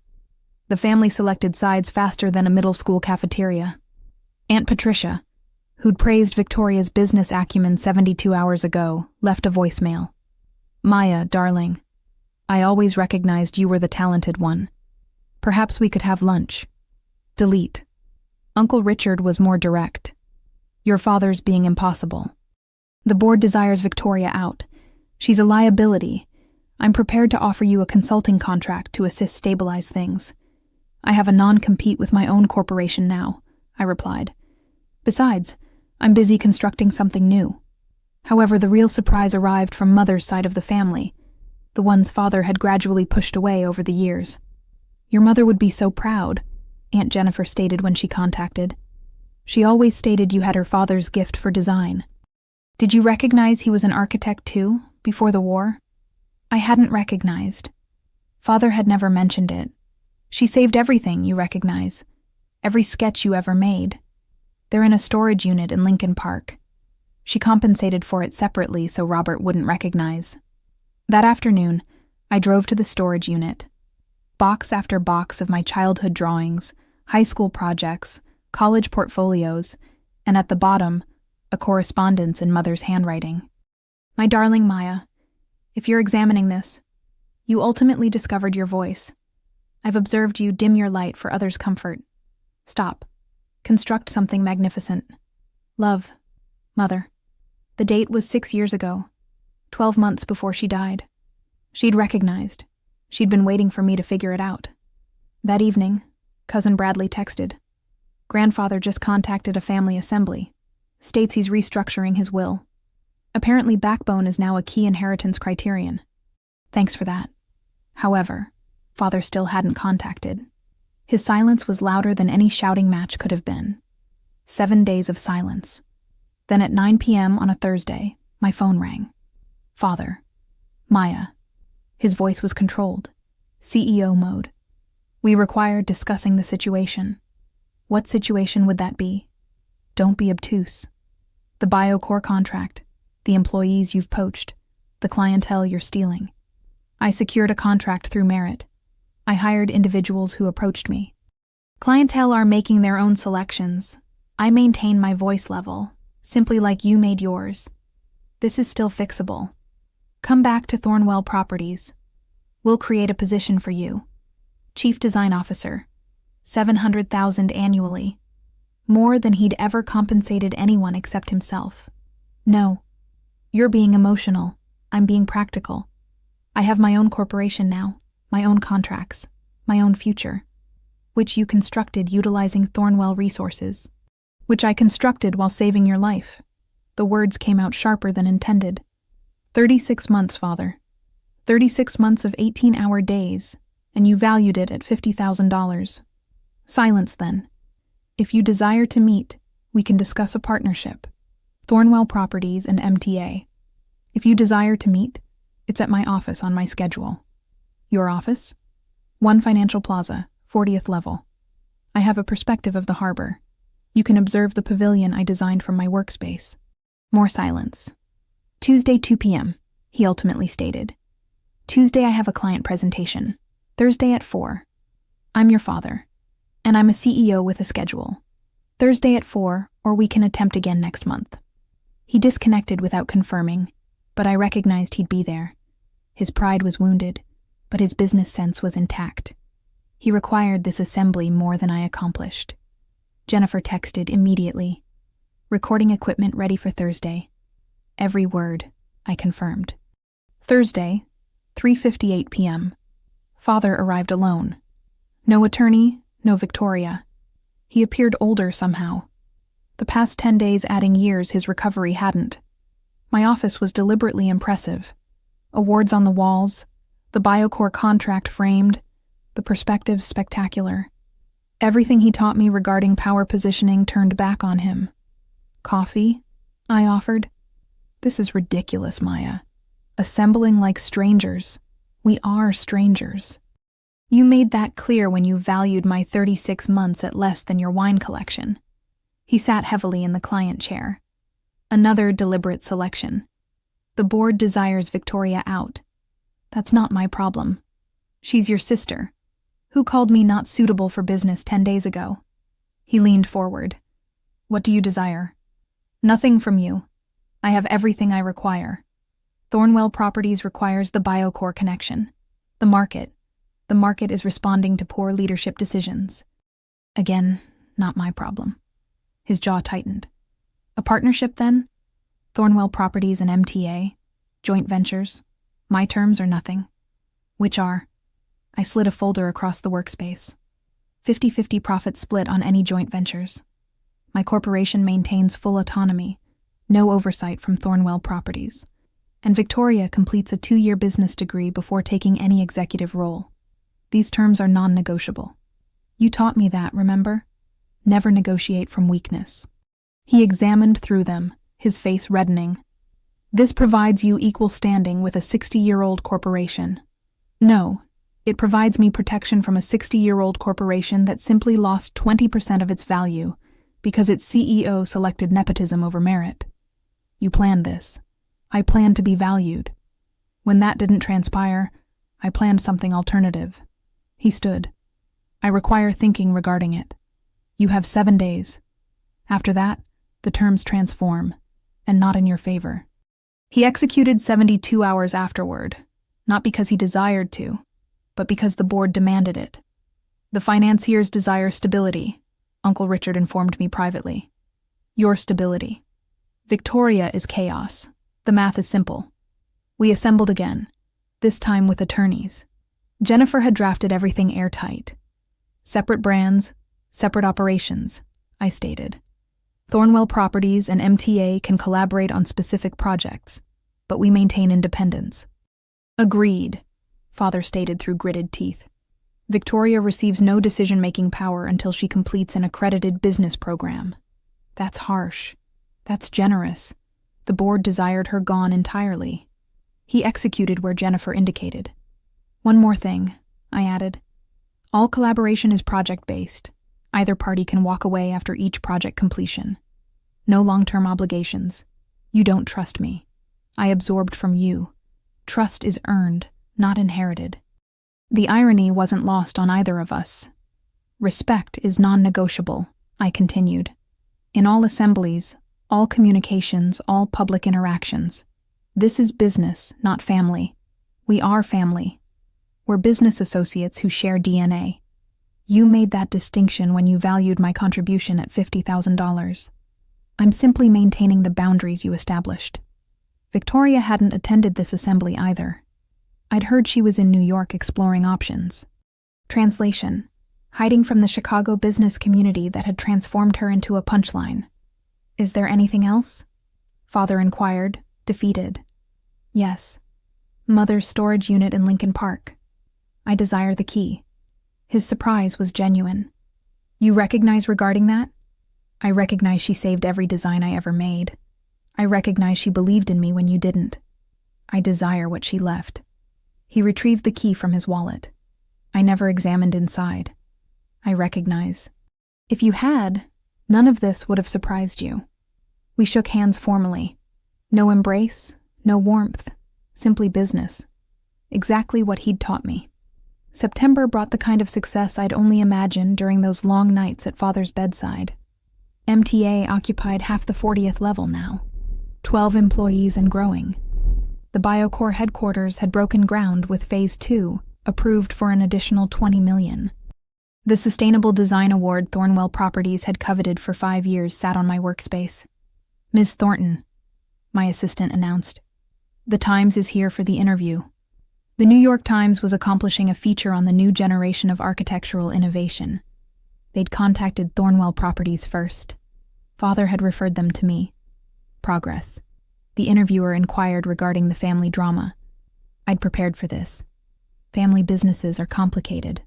The family selected sides faster than a middle school cafeteria. Aunt Patricia, who'd praised Victoria's business acumen 72 hours ago, left a voicemail. "Maya, darling, I always recognized you were the talented one. Perhaps we could have lunch." Delete. Uncle Richard was more direct. "Your father's being impossible. The board desires Victoria out. She's a liability. I'm prepared to offer you a consulting contract to assist stabilize things. I have a non-compete with my own corporation now," I replied. "Besides, I'm busy constructing something new." However, the real surprise arrived from Mother's side of the family, the ones Father had gradually pushed away over the years. "Your mother would be so proud," Aunt Jennifer stated when she contacted. "She always stated you had her father's gift for design. Did you recognize he was an architect too, before the war?" I hadn't recognized. Father had never mentioned it. "She saved everything, you recognize. Every sketch you ever made. They're in a storage unit in Lincoln Park. She compensated for it separately so Robert wouldn't recognize." That afternoon, I drove to the storage unit. Box after box of my childhood drawings, high school projects, college portfolios, and at the bottom, a correspondence in Mother's handwriting. "My darling Maya, if you're examining this, you ultimately discovered your voice. I've observed you dim your light for others' comfort. Stop. Construct something magnificent. Love, Mother." The date was 6 years ago, 12 months before she died. She'd recognized. She'd been waiting for me to figure it out. That evening, Cousin Bradley texted. "Grandfather just contacted a family assembly. States he's restructuring his will. Apparently backbone is now a key inheritance criterion. Thanks for that." However, Father still hadn't contacted. His silence was louder than any shouting match could have been. 7 days of silence. Then at 9 p.m. on a Thursday, my phone rang. Father. Maya. His voice was controlled. CEO mode. "We require discussing the situation." What situation would that be? Don't be obtuse. The BioCore contract, the employees you've poached, the clientele you're stealing. I secured a contract through merit. I hired individuals who approached me. Clientele are making their own selections. I maintain my voice level, simply like you made yours. This is still fixable. Come back to Thornwell Properties. We'll create a position for you. Chief Design Officer. $700,000 annually. More than he'd ever compensated anyone except himself. No. You're being emotional. I'm being practical. I have my own corporation now, my own contracts, my own future, which you constructed utilizing Thornwell resources, which I constructed while saving your life. The words came out sharper than intended. 36 months, Father. 36 months of 18-hour days, and you valued it at $50,000. Silence, then. If you desire to meet, we can discuss a partnership. Thornwell Properties and MTA. If you desire to meet, it's at my office on my schedule. Your office? 1 Financial Plaza, 40th level. I have a perspective of the harbor. You can observe the pavilion I designed from my workspace. More silence. Tuesday, 2 p.m., he ultimately stated. Tuesday I have a client presentation. Thursday at 4. I'm your father. And I'm a CEO with a schedule. Thursday at 4, or we can attempt again next month. He disconnected without confirming, but I recognized he'd be there. His pride was wounded, but his business sense was intact. He required this assembly more than I accomplished. Jennifer texted immediately. Recording equipment ready for Thursday. Every word, I confirmed. Thursday, 3:58 p.m. Father arrived alone. No attorney, no Victoria. He appeared older somehow. The past 10 days adding years his recovery hadn't. My office was deliberately impressive. Awards on the walls, the BioCore contract framed, the perspectives spectacular. Everything he taught me regarding power positioning turned back on him. Coffee? I offered. This is ridiculous, Maya. Assembling like strangers. We are strangers. You made that clear when you valued my 36 months at less than your wine collection. He sat heavily in the client chair. Another deliberate selection. The board desires Victoria out. That's not my problem. She's your sister, who called me not suitable for business 10 days ago. He leaned forward. What do you desire? Nothing from you. I have everything I require. Thornwell Properties requires the BioCore connection. The market. The market is responding to poor leadership decisions. Again, not my problem. His jaw tightened. A partnership, then? Thornwell Properties and MTA? Joint ventures? My terms or nothing? Which are? I slid a folder across the workspace. 50-50 profit split on any joint ventures. My corporation maintains full autonomy, no oversight from Thornwell Properties, and Victoria completes a 2-year business degree before taking any executive role. These terms are non-negotiable. You taught me that, remember? Never negotiate from weakness. He examined through them, his face reddening. This provides you equal standing with a 60-year-old corporation. No, it provides me protection from a 60-year-old corporation that simply lost 20% of its value because its CEO selected nepotism over merit. You planned this. I planned to be valued. When that didn't transpire, I planned something alternative. He stood. I require thinking regarding it. You have 7 days. After that, the terms transform, and not in your favor. He executed 72 hours afterward, not because he desired to, but because the board demanded it. The financiers desire stability, Uncle Richard informed me privately. Your stability. Victoria is chaos. The math is simple. We assembled again, this time with attorneys. Jennifer had drafted everything airtight. Separate brands, separate operations, I stated. Thornwell Properties and MTA can collaborate on specific projects, but we maintain independence. Agreed, Father stated through gritted teeth. Victoria receives no decision-making power until she completes an accredited business program. That's harsh. That's generous. The board desired her gone entirely. He executed where Jennifer indicated. One more thing, I added. All collaboration is project-based. Either party can walk away after each project completion. No long-term obligations. You don't trust me. I absorbed from you. Trust is earned, not inherited. The irony wasn't lost on either of us. Respect is non-negotiable, I continued. In all assemblies, all communications, all public interactions. This is business, not family. We are family. We're business associates who share DNA. You made that distinction when you valued my contribution at $50,000. I'm simply maintaining the boundaries you established. Victoria hadn't attended this assembly either. I'd heard she was in New York exploring options. Translation: hiding from the Chicago business community that had transformed her into a punchline. Is there anything else? Father inquired, defeated. Yes. Mother's storage unit in Lincoln Park. I desire the key. His surprise was genuine. You recognize regarding that? I recognize she saved every design I ever made. I recognize she believed in me when you didn't. I desire what she left. He retrieved the key from his wallet. I never examined inside. I recognize. If you had, none of this would have surprised you. We shook hands formally. No embrace, no warmth, simply business. Exactly what he'd taught me. September brought the kind of success I'd only imagined during those long nights at Father's bedside. MTA occupied half the 40th level now. 12 employees and growing. The BioCore headquarters had broken ground with Phase 2, approved for an additional $20 million. The Sustainable Design Award Thornwell Properties had coveted for 5 years sat on my workspace. Ms. Thornton, my assistant announced. The Times is here for the interview. The New York Times was accomplishing a feature on the new generation of architectural innovation. They'd contacted Thornwell Properties first. Father had referred them to me. Progress. The interviewer inquired regarding the family drama. I'd prepared for this. Family businesses are complicated.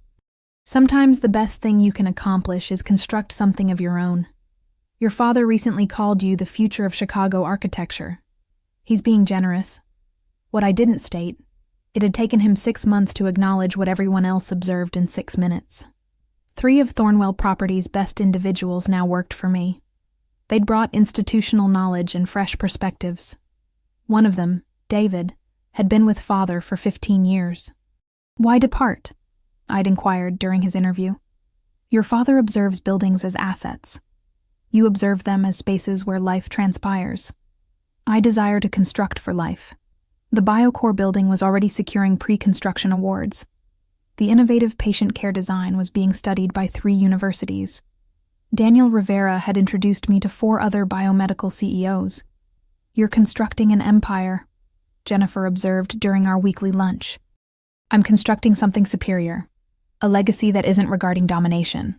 Sometimes the best thing you can accomplish is construct something of your own. Your father recently called you the future of Chicago architecture. He's being generous. What I didn't state, it had taken him 6 months to acknowledge what everyone else observed in 6 minutes. 3 of Thornwell Properties' best individuals now worked for me. They'd brought institutional knowledge and fresh perspectives. One of them, David, had been with Father for 15 years. Why depart? I'd inquired during his interview. Your father observes buildings as assets. You observe them as spaces where life transpires. I desire to construct for life. The BioCore building was already securing pre-construction awards. The innovative patient care design was being studied by 3 universities. Daniel Rivera had introduced me to 4 other biomedical CEOs. "You're constructing an empire," Jennifer observed during our weekly lunch. "I'm constructing something superior, a legacy that isn't regarding domination."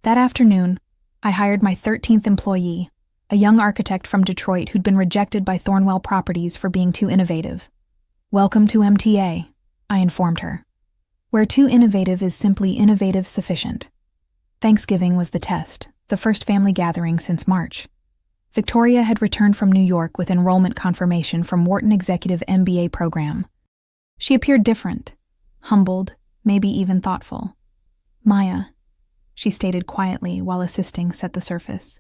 That afternoon, I hired my 13th employee, a young architect from Detroit who'd been rejected by Thornwell Properties for being too innovative. "Welcome to MTA," I informed her. "Where too innovative is simply innovative sufficient." Thanksgiving was the test, the first family gathering since March. Victoria had returned from New York with enrollment confirmation from Wharton Executive MBA program. She appeared different, humbled, maybe even thoughtful. "Maya," she stated quietly while assisting set the surface.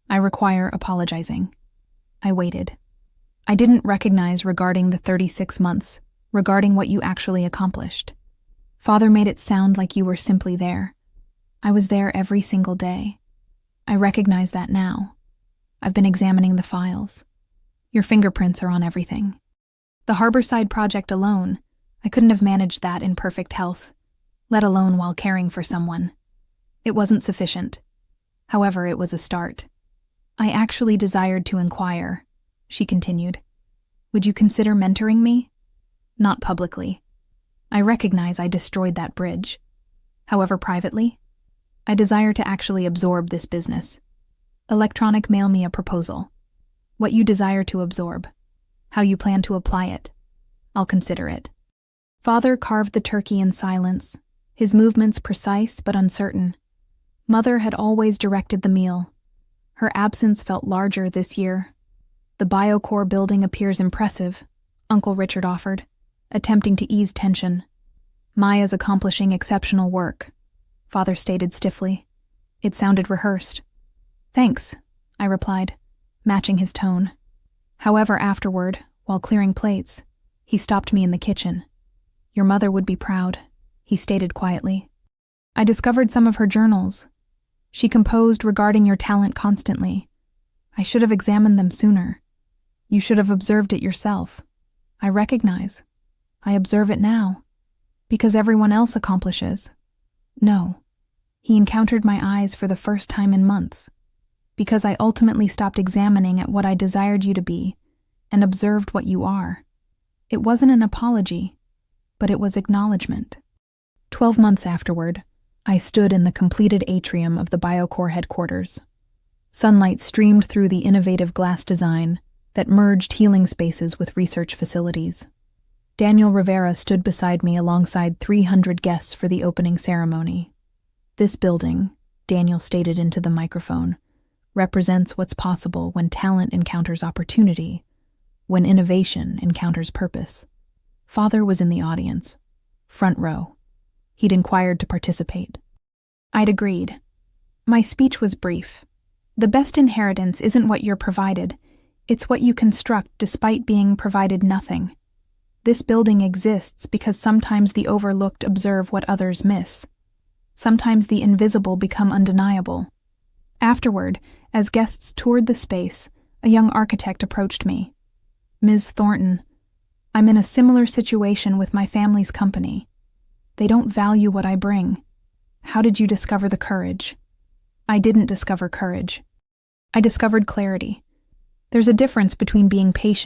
"I require apologizing." I waited. "I didn't recognize regarding the 36 months, regarding what you actually accomplished. Father made it sound like you were simply there. I was there every single day. I recognize that now. I've been examining the files. Your fingerprints are on everything. The Harborside project alone, I couldn't have managed that in perfect health, let alone while caring for someone. It wasn't sufficient. However, it was a start. I actually desired to inquire," she continued. "Would you consider mentoring me? Not publicly. I recognize I destroyed that bridge. However, privately, I desire to actually absorb this business. Electronic mail me a proposal. What you desire to absorb. How you plan to apply it. I'll consider it." Father carved the turkey in silence, his movements precise but uncertain. Mother had always directed the meal. Her absence felt larger this year. "The BioCore building appears impressive," Uncle Richard offered, attempting to ease tension. "Maya's accomplishing exceptional work," Father stated stiffly. It sounded rehearsed. "Thanks," I replied, matching his tone. However, afterward, while clearing plates, he stopped me in the kitchen. "Your mother would be proud," he stated quietly. "I discovered some of her journals. She composed regarding your talent constantly. I should have examined them sooner. You should have observed it yourself. I recognize. I observe it now. Because everyone else accomplishes. No. He encountered my eyes for the first time in months. Because I ultimately stopped examining at what I desired you to be and observed what you are. It wasn't an apology, but it was acknowledgement." 12 months afterward, I stood in the completed atrium of the BioCore headquarters. Sunlight streamed through the innovative glass design that merged healing spaces with research facilities. Daniel Rivera stood beside me alongside 300 guests for the opening ceremony. "This building," Daniel stated into the microphone, "represents what's possible when talent encounters opportunity, when innovation encounters purpose." Father was in the audience, front row. He'd inquired to participate. I'd agreed. My speech was brief. The best inheritance isn't what you're provided, it's what you construct despite being provided nothing. This building exists because sometimes the overlooked observe what others miss. Sometimes the invisible become undeniable. Afterward, as guests toured the space, a young architect approached me. "Ms. Thornton, I'm in a similar situation with my family's company. They don't value what I bring. How did you discover the courage?" I didn't discover courage. I discovered clarity. There's a difference between being patient